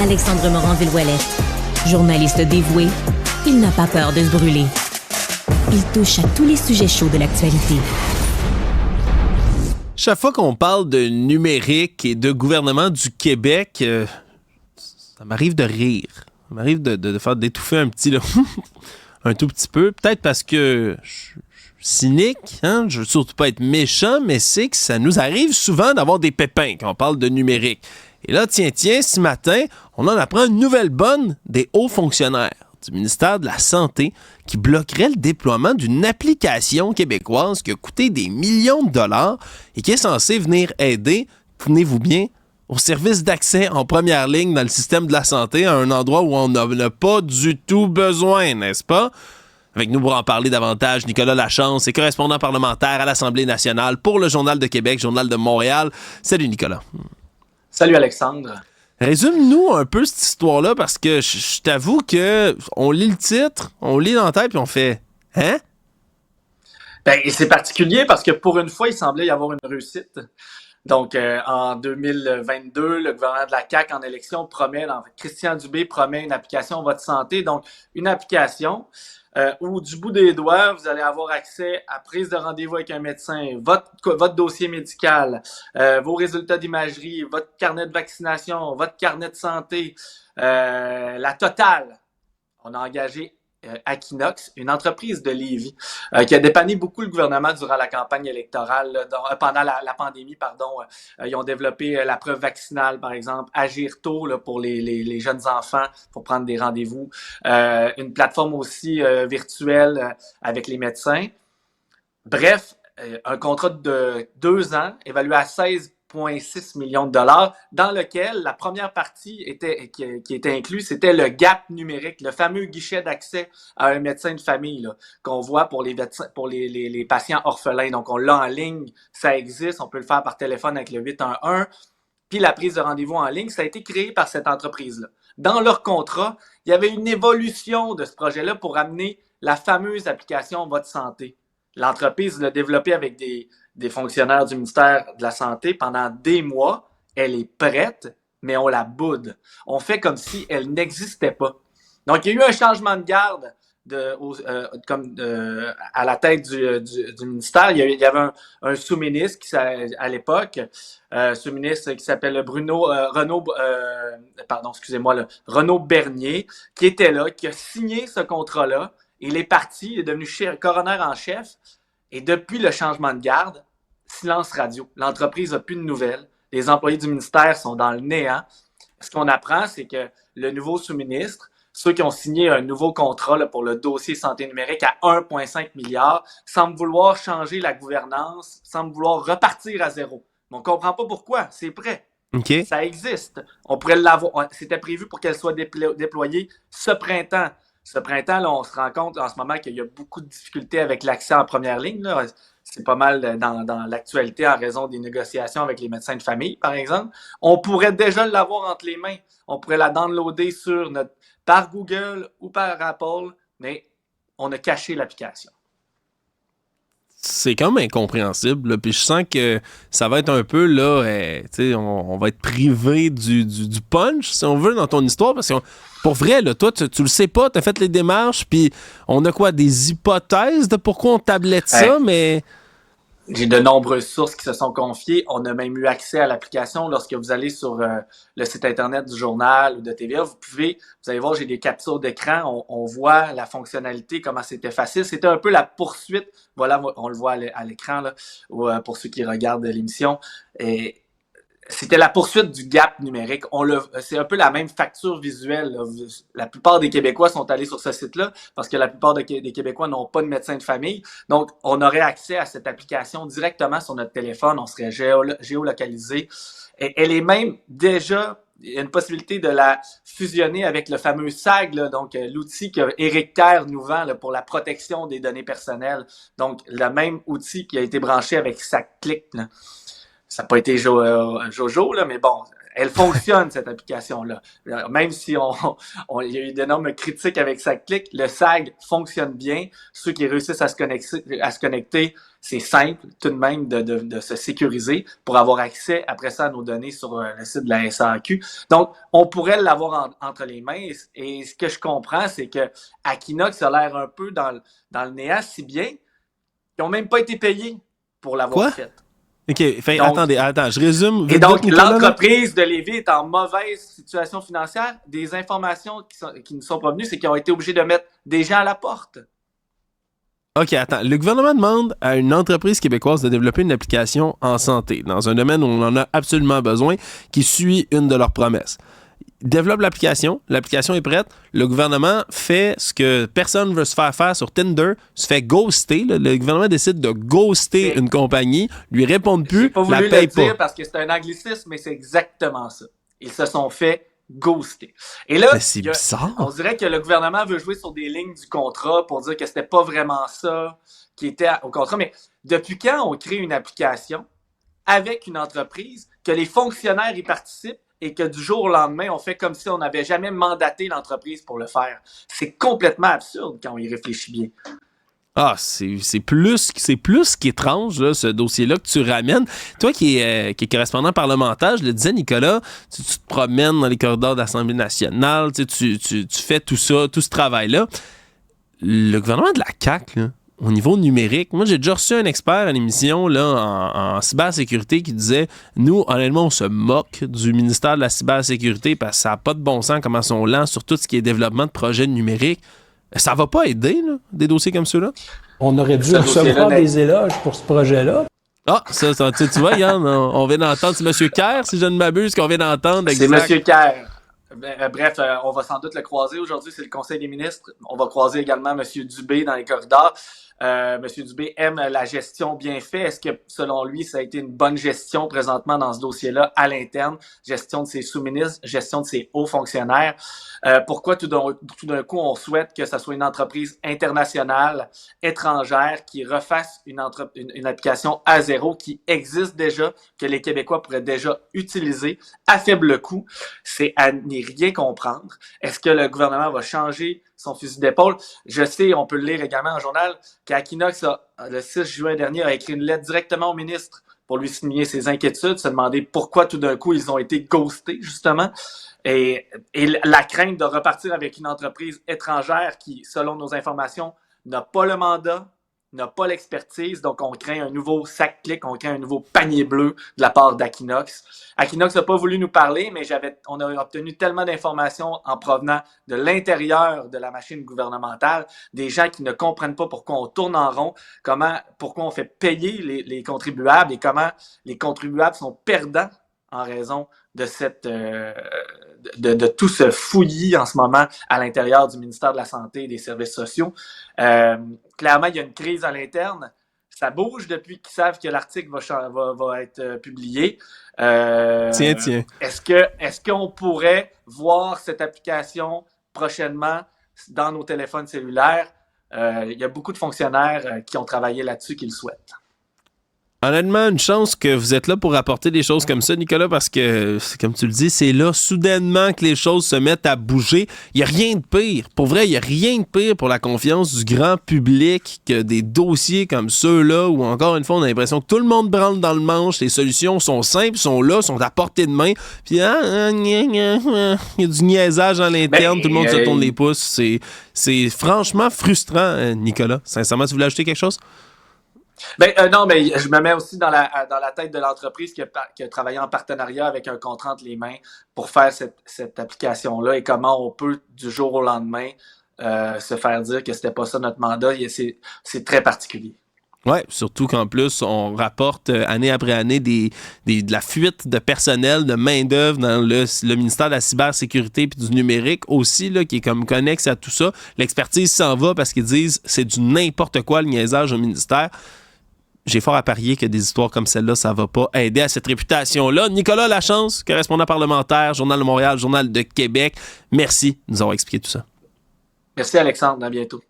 Alexandre Morin-Villouellette. Journaliste dévoué, il n'a pas peur de se brûler. Il touche à tous les sujets chauds de l'actualité. Chaque fois qu'on parle de numérique et de gouvernement du Québec, ça m'arrive de rire. Ça m'arrive de faire d'étouffer un petit, là, un tout petit peu. Peut-être parce que je suis cynique, hein? Je veux surtout pas être méchant, mais c'est que ça nous arrive souvent d'avoir des pépins quand on parle de numérique. Et là, tiens, ce matin, on en apprend une nouvelle bonne des hauts fonctionnaires du ministère de la Santé qui bloquerait le déploiement d'une application québécoise qui a coûté des millions de dollars et qui est censée venir aider, tenez-vous bien, au service d'accès en première ligne dans le système de la santé à un endroit où on n'en a pas du tout besoin, n'est-ce pas? Avec nous pour en parler davantage, Nicolas Lachance est correspondant parlementaire à l'Assemblée nationale pour le Journal de Québec, Journal de Montréal. Salut Nicolas. Salut Alexandre. Résume-nous un peu cette histoire-là, parce que je t'avoue que on lit le titre, on lit dans la tête, puis on fait « Hein? » Ben, c'est particulier parce que pour une fois, il semblait y avoir une réussite. Donc, en 2022, le gouvernement de la CAQ en élection Christian Dubé promet une application Votre Santé. Donc, une application où du bout des doigts, vous allez avoir accès à prise de rendez-vous avec un médecin, votre dossier médical, vos résultats d'imagerie, votre carnet de vaccination, votre carnet de santé, la totale. On a engagé Aquinox, une entreprise de Lévis, qui a dépanné beaucoup le gouvernement durant la campagne électorale, pendant la pandémie, pardon. Ils ont développé la preuve vaccinale, par exemple, Agir tôt là, pour les jeunes enfants pour prendre des rendez-vous. Une plateforme aussi virtuelle avec les médecins. Bref, un contrat de 2 ans évalué à 16,6 millions de dollars, dans lequel la première partie qui était inclue, c'était le gap numérique, le fameux guichet d'accès à un médecin de famille là, qu'on voit pour les patients orphelins. Donc, on l'a en ligne, ça existe, on peut le faire par téléphone avec le 811. Puis la prise de rendez-vous en ligne, ça a été créé par cette entreprise-là. Dans leur contrat, il y avait une évolution de ce projet-là pour amener la fameuse application Votre Santé. L'entreprise l'a développée avec des fonctionnaires du ministère de la Santé pendant des mois. Elle est prête, mais on la boude. On fait comme si elle n'existait pas. Donc, il y a eu un changement de garde à la tête du ministère. Il y avait un sous-ministre à l'époque, sous-ministre qui s'appelle Renaud Bernier, qui était là, qui a signé ce contrat-là. Il est parti, il est devenu coroner en chef. Et depuis le changement de garde, silence radio. L'entreprise n'a plus de nouvelles. Les employés du ministère sont dans le néant. Ce qu'on apprend, c'est que le nouveau sous-ministre, ceux qui ont signé un nouveau contrat là, pour le dossier santé numérique à 1,5 milliard, semblent vouloir changer la gouvernance, semblent vouloir repartir à zéro. Mais on ne comprend pas pourquoi. C'est prêt. Okay. Ça existe. On pourrait l'avoir. C'était prévu pour qu'elle soit déployée ce printemps. Ce printemps, là, on se rend compte en ce moment qu'il y a beaucoup de difficultés avec l'accès en première ligne. Là. C'est pas mal dans l'actualité en raison des négociations avec les médecins de famille, par exemple. On pourrait déjà l'avoir entre les mains. On pourrait la downloader par Google ou par Apple, mais on a caché l'application. C'est quand même incompréhensible. Là. Puis je sens que ça va être un peu, là, on va être privé du punch, si on veut, dans ton histoire. Parce que, pour vrai, là, toi, tu le sais pas, tu as fait les démarches, puis on a quoi, des hypothèses de pourquoi on tablette ça, mais... J'ai de nombreuses sources qui se sont confiées. On a même eu accès à l'application lorsque vous allez sur le site Internet du journal ou de TVA. Vous allez voir, j'ai des captures d'écran. On voit la fonctionnalité, comment c'était facile. C'était un peu la poursuite. Voilà, on le voit à l'écran là, pour ceux qui regardent l'émission. Et c'était la poursuite du gap numérique. C'est un peu la même facture visuelle. Là. La plupart des Québécois sont allés sur ce site-là parce que la plupart des Québécois n'ont pas de médecin de famille. Donc, on aurait accès à cette application directement sur notre téléphone. On serait géolocalisé. Et elle est même déjà... Il y a une possibilité de la fusionner avec le fameux SAG, là, donc l'outil que Éric Kerr nous vend là, pour la protection des données personnelles. Donc, le même outil qui a été branché avec SAG-Click. Là. ça n'a pas été Jojo, là, mais bon, elle fonctionne, cette application-là. Même si il y a eu d'énormes critiques avec SAG-Click, le SAG fonctionne bien. Ceux qui réussissent à se connecter, c'est simple tout de même de se sécuriser pour avoir accès après ça à nos données sur le site de la SAQ. Donc, on pourrait l'avoir entre les mains. Et ce que je comprends, c'est que Aquinox a l'air un peu dans le néant, si bien qu'ils n'ont même pas été payés pour l'avoir fait. OK, attends, je résume. Et donc, l'entreprise de Lévis est en mauvaise situation financière. Des informations qui nous sont provenues, c'est qu'ils ont été obligés de mettre des gens à la porte. OK, attends. Le gouvernement demande à une entreprise québécoise de développer une application en santé, dans un domaine où on en a absolument besoin, qui suit une de leurs promesses. Il développe l'application est prête, le gouvernement fait ce que personne veut se faire sur Tinder, se fait ghoster, le gouvernement décide de ghoster une compagnie, lui répondent plus, pas voulu la paye le dire parce que c'est un anglicisme, mais c'est exactement ça. Ils se sont fait ghoster. Et là, c'est bizarre. On dirait que le gouvernement veut jouer sur des lignes du contrat pour dire que c'était pas vraiment ça qui était au contrat, mais depuis quand on crée une application avec une entreprise, que les fonctionnaires y participent, et que du jour au lendemain, on fait comme si on n'avait jamais mandaté l'entreprise pour le faire. C'est complètement absurde quand on y réfléchit bien. Ah, c'est plus qu'étrange, là, ce dossier-là que tu ramènes. Toi qui es correspondant parlementaire, je le disais, Nicolas, tu te promènes dans les corridors de l'Assemblée nationale, tu fais tout ça, tout ce travail-là. Le gouvernement de la CAQ, là, au niveau numérique, moi, j'ai déjà reçu un expert à l'émission là, en cybersécurité qui disait « Nous, honnêtement, on se moque du ministère de la cybersécurité parce que ça n'a pas de bon sens comment ils sont lents sur tout ce qui est développement de projets numériques. » Ça va pas aider, là, des dossiers comme ceux-là? On aurait dû recevoir des éloges pour ce projet-là. Ah, ça tu vois, Yann, on vient d'entendre, c'est M. Kerr, si je ne m'abuse, qu'on vient d'entendre. Exact. C'est M. Kerr. Bref, on va sans doute le croiser aujourd'hui, c'est le Conseil des ministres. On va croiser également M. Dubé dans les corridors. M. Dubé aime la gestion bien faite. Est-ce que, selon lui, ça a été une bonne gestion présentement dans ce dossier-là à l'interne? Gestion de ses sous-ministres, gestion de ses hauts fonctionnaires. Pourquoi tout d'un coup, on souhaite que ça soit une entreprise internationale, étrangère, qui refasse une application à zéro qui existe déjà, que les Québécois pourraient déjà utiliser à faible coût? C'est à n'y rien comprendre. Est-ce que le gouvernement va changer son fusil d'épaule? Je sais, on peut le lire également en journal, qu'Aquinox, le 6 juin dernier, a écrit une lettre directement au ministre pour lui signaler ses inquiétudes, se demander pourquoi tout d'un coup ils ont été ghostés, justement. Et la crainte de repartir avec une entreprise étrangère qui, selon nos informations, n'a pas le mandat, n'a pas l'expertise, donc on crée un nouveau SAG-Click, on crée un nouveau panier bleu de la part d'Aquinox. Aquinox n'a pas voulu nous parler, mais on a obtenu tellement d'informations en provenant de l'intérieur de la machine gouvernementale, des gens qui ne comprennent pas pourquoi on tourne en rond, pourquoi on fait payer les contribuables et comment les contribuables sont perdants en raison de de tout ce fouillis en ce moment à l'intérieur du ministère de la Santé et des Services sociaux. Clairement, il y a une crise à l'interne. Ça bouge depuis qu'ils savent que l'article va être publié. Tiens. Est-ce qu'on pourrait voir cette application prochainement dans nos téléphones cellulaires? Il y a beaucoup de fonctionnaires qui ont travaillé là-dessus qui le souhaitent. Honnêtement, une chance que vous êtes là pour apporter des choses comme ça, Nicolas, parce que, comme tu le dis, c'est là, soudainement, que les choses se mettent à bouger. Il n'y a rien de pire. Pour vrai, il n'y a rien de pire pour la confiance du grand public que des dossiers comme ceux-là, où, encore une fois, on a l'impression que tout le monde branle dans le manche, les solutions sont simples, sont là, sont à portée de main, puis il y a du niaisage à l'interne, tout le monde se tourne les pouces. C'est franchement frustrant, Nicolas. Sincèrement, tu voulais ajouter quelque chose? Non, mais je me mets aussi dans la tête de l'entreprise qui a travaillé en partenariat avec un contrat entre les mains pour faire cette application-là et comment on peut, du jour au lendemain, se faire dire que c'était pas ça notre mandat. C'est très particulier. Oui, surtout qu'en plus, on rapporte année après année de la fuite de personnel, de main-d'œuvre dans le ministère de la cybersécurité et du numérique aussi, là, qui est comme connexe à tout ça. L'expertise s'en va parce qu'ils disent c'est du n'importe quoi le niaisage au ministère. J'ai fort à parier que des histoires comme celle-là, ça va pas aider à cette réputation-là. Nicolas Lachance, correspondant parlementaire, Journal de Montréal, Journal de Québec. Merci de nous avoir expliqué tout ça. Merci Alexandre, à bientôt.